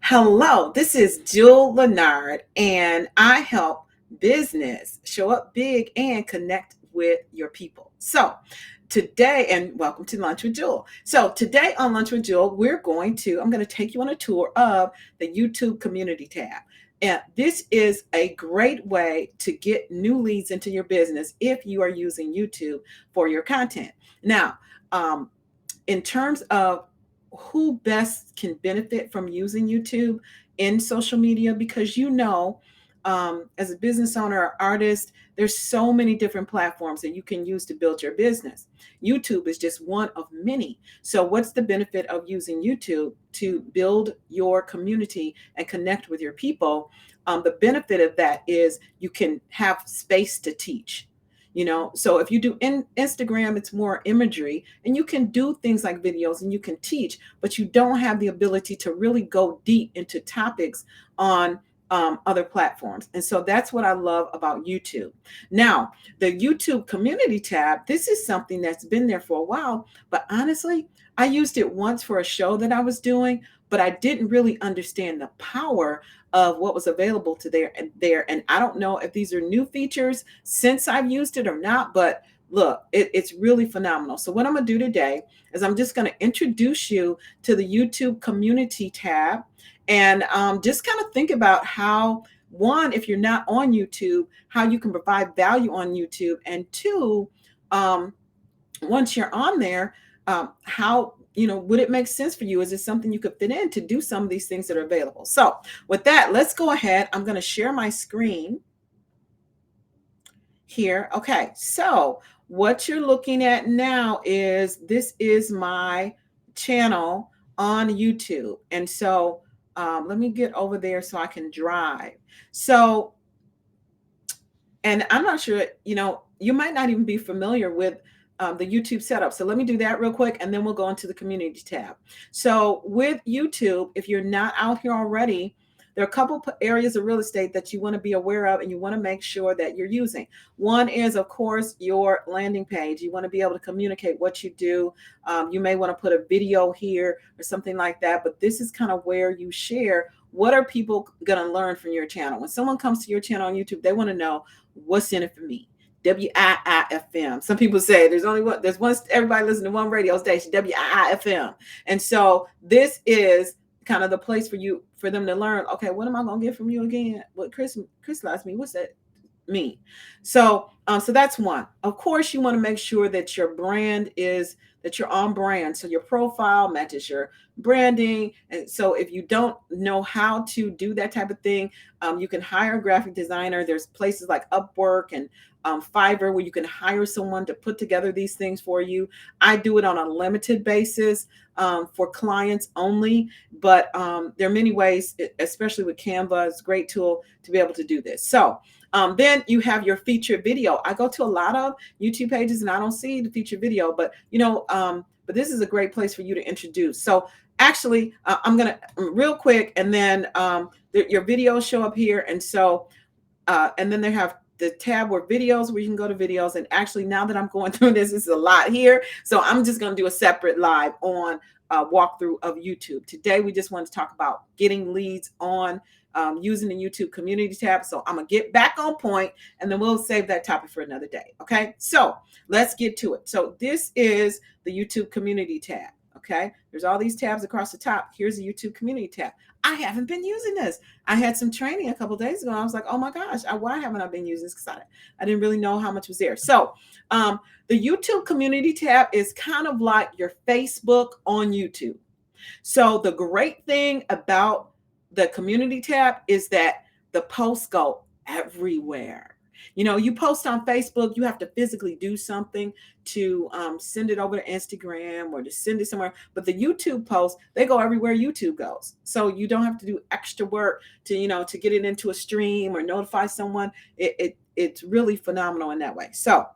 Hello, this is Juhl Lenard, and I help business show up big and connect with your people. So, today, and welcome to Lunch with Juhl. So, today on Lunch with Juhl, I'm going to take you on a tour of the YouTube community tab. And this is a great way to get new leads into your business if you are using YouTube for your content. Now, in terms of who best can benefit from using YouTube in social media, because as a business owner or artist, there's so many different platforms that you can use to build your business. YouTube is just one of many. So what's the benefit of using YouTube to build your community and connect with your people? The benefit of that is you can have space to teach. So if you do Instagram, it's more imagery, and you can do things like videos and you can teach, but you don't have the ability to really go deep into topics on other platforms. And so that's what I love about YouTube. Now, the YouTube community tab, this is something that's been there for a while, but honestly, I used it once for a show that I was doing, but I didn't really understand the power of what was available to there. And I don't know if these are new features since I've used it or not, but look, it's really phenomenal. So what I'm going to do today is I'm just going to introduce you to the YouTube community tab, and just kind of think about how, one, if you're not on YouTube, how you can provide value on YouTube, and two, once you're on there, how, would it make sense for you? Is it something you could fit in to do some of these things that are available? So with that, let's go ahead. I'm going to share my screen here. Okay, so what you're looking at now this is my channel on YouTube. And so let me get over there so I can drive. So, and I'm not sure, you might not even be familiar with the YouTube setup. So let me do that real quick, and then we'll go into the community tab. So with YouTube, if you're not out here already, there are a couple areas of real estate that you want to be aware of and you want to make sure that you're using. One is, of course, your landing page. You want to be able to communicate what you do. You may want to put a video here or something like that, but this is kind of where you share what are people going to learn from your channel. When someone comes to your channel on YouTube, they want to know what's in it for me. WIIFM. Some people say there's one, everybody listen to one radio station, WIIFM. And so this is kind of the place for them to learn, okay, what am I going to get from you again? What crystallized me? What's that mean? So that's one. Of course, you want to make sure that your brand that you're on brand. So your profile matches your branding. And so if you don't know how to do that type of thing, you can hire a graphic designer. There's places like Upwork and Fiverr where you can hire someone to put together these things for you. I do it on a limited basis for clients only, but there are many ways, especially with Canva. It's a great tool to be able to do this. So then you have your featured video. I go to a lot of YouTube pages and I don't see the featured video, but but this is a great place for you to introduce. So actually, I'm gonna real quick, and then your videos show up here, and so and then they have the tab where you can go to videos. And actually, now that I'm going through this is a lot here, so I'm just going to do a separate live on walkthrough of YouTube. Today, we just want to talk about getting leads on using the YouTube community tab. So I'm going to get back on point, and then we'll save that topic for another day. Okay, so let's get to it. So this is the YouTube community tab. Okay, there's all these tabs across the top. Here's the YouTube community tab. I haven't been using this. I had some training a couple of days ago. I was like, oh my gosh, why haven't I been using this? Because I didn't really know how much was there. So the YouTube community tab is kind of like your Facebook on YouTube. So the great thing about the community tab is that the posts go everywhere. You post on Facebook, you have to physically do something to send it over to Instagram or to send it somewhere. But the YouTube posts, they go everywhere YouTube goes. So you don't have to do extra work to get it into a stream or notify someone. It's really phenomenal in that way. So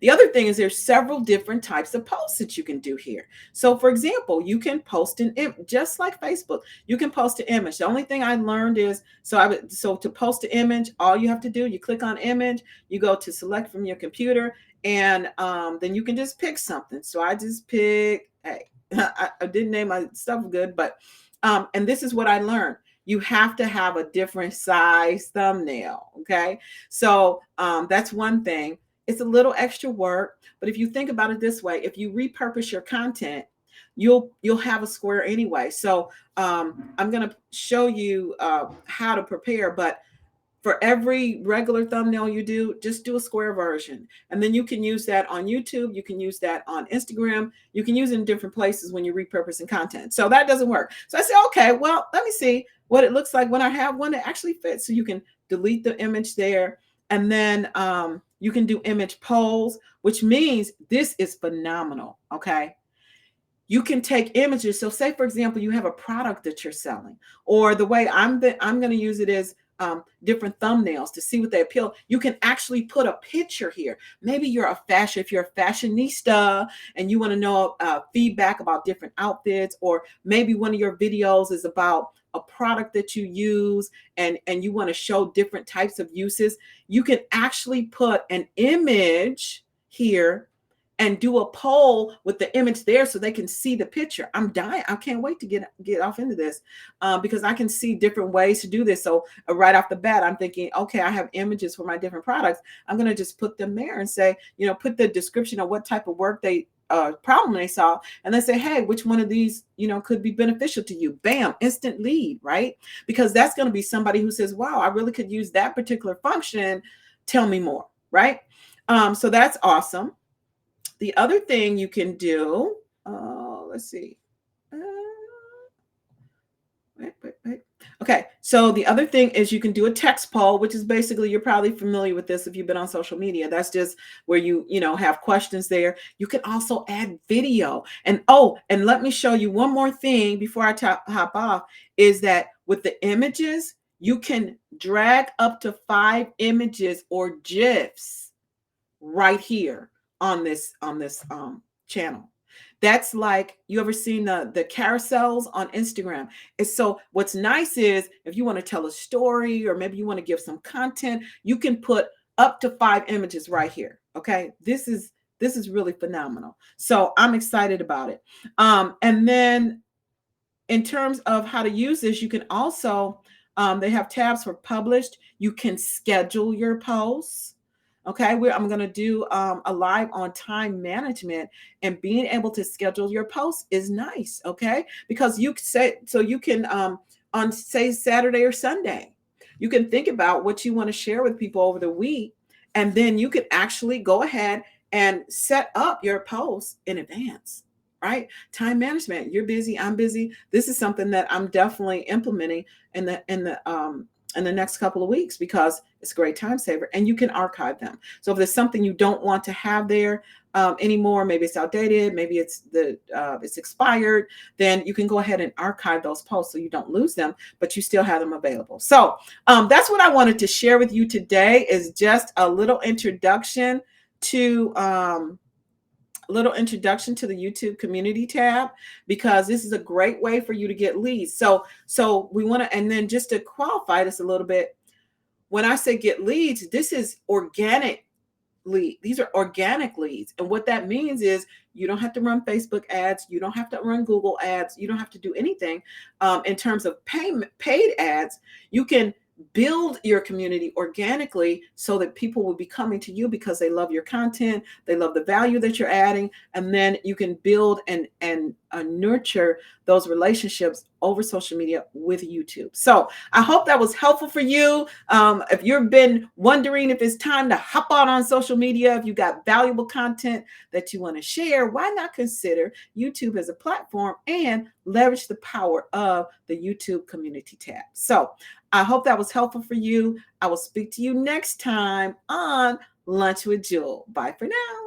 the other thing is there's several different types of posts that you can do here. So for example, you can post an image, just like Facebook, you can post an image. The only thing I learned is, so to post an image, all you have to do, you click on image, you go to select from your computer, and then you can just pick something. So I just pick, hey, I didn't name my stuff good, but And this is what I learned. You have to have a different size thumbnail. Okay. So that's one thing. It's a little extra work, but if you think about it this way, if you repurpose your content, you'll have a square anyway. So I'm going to show you how to prepare, but for every regular thumbnail you do, just do a square version. And then you can use that on YouTube. You can use that on Instagram. You can use it in different places when you're repurposing content. So that doesn't work. So I say, okay, well, let me see what it looks like when I have one that actually fits. So you can delete the image there. And then you can do image polls, which means this is phenomenal. Okay. You can take images. So say, for example, you have a product that you're selling, or the way I'm going to use it is different thumbnails to see what they appeal. You can actually put a picture here. Maybe if you're a fashionista and you want to know feedback about different outfits, or maybe one of your videos is about a product that you use and you want to show different types of uses. You can actually put an image here and do a poll with the image there so they can see the picture. I'm dying. I can't wait to get off into this because I can see different ways to do this. So right off the bat, I'm thinking, okay, I have images for my different products. I'm going to just put them there and say, put the description of what type of work problem they solve, and then say, hey, which one of these, could be beneficial to you? Bam, instant lead, right? Because that's going to be somebody who says, wow, I really could use that particular function. Tell me more, right? So that's awesome. The other thing you can do, let's see. Wait. Okay, so the other thing is you can do a text poll, which is basically, you're probably familiar with this if you've been on social media. That's just where you have questions there. You can also add video. And let me show you one more thing before I hop off, is that with the images, you can drag up to 5 images or GIFs right here on this channel. That's like, you ever seen the carousels on Instagram? So what's nice is if you want to tell a story, or maybe you want to give some content, you can put up to 5 images right here. Okay, this is really phenomenal. So I'm excited about it. And then in terms of how to use this, you can also they have tabs for published. You can schedule your posts. Okay, I'm going to do a live on time management, and being able to schedule your posts is nice. Okay, because you can on say Saturday or Sunday, you can think about what you want to share with people over the week, and then you can actually go ahead and set up your posts in advance. Right? Time management. You're busy. I'm busy. This is something that I'm definitely implementing in the next couple of weeks, because it's a great time saver, and you can archive them. So if there's something you don't want to have there anymore, maybe it's outdated, maybe it's expired, then you can go ahead and archive those posts so you don't lose them, but you still have them available. So that's what I wanted to share with you today, is just a little introduction to the YouTube community tab, because this is a great way for you to get leads. So we want to, and then just to qualify this a little bit, when I say get leads, this is organic lead. These are organic leads. And what that means is you don't have to run Facebook ads. You don't have to run Google ads. You don't have to do anything in terms of paid ads. You can build your community organically so that people will be coming to you because they love your content, they love the value that you're adding, and then you can build and nurture those relationships over social media with YouTube. So I hope that was helpful for you. If you've been wondering if it's time to hop on social media, if you got valuable content that you want to share, why not consider YouTube as a platform and leverage the power of the YouTube community tab? So I hope that was helpful for you. I will speak to you next time on Lunch with Juhl. Bye for now.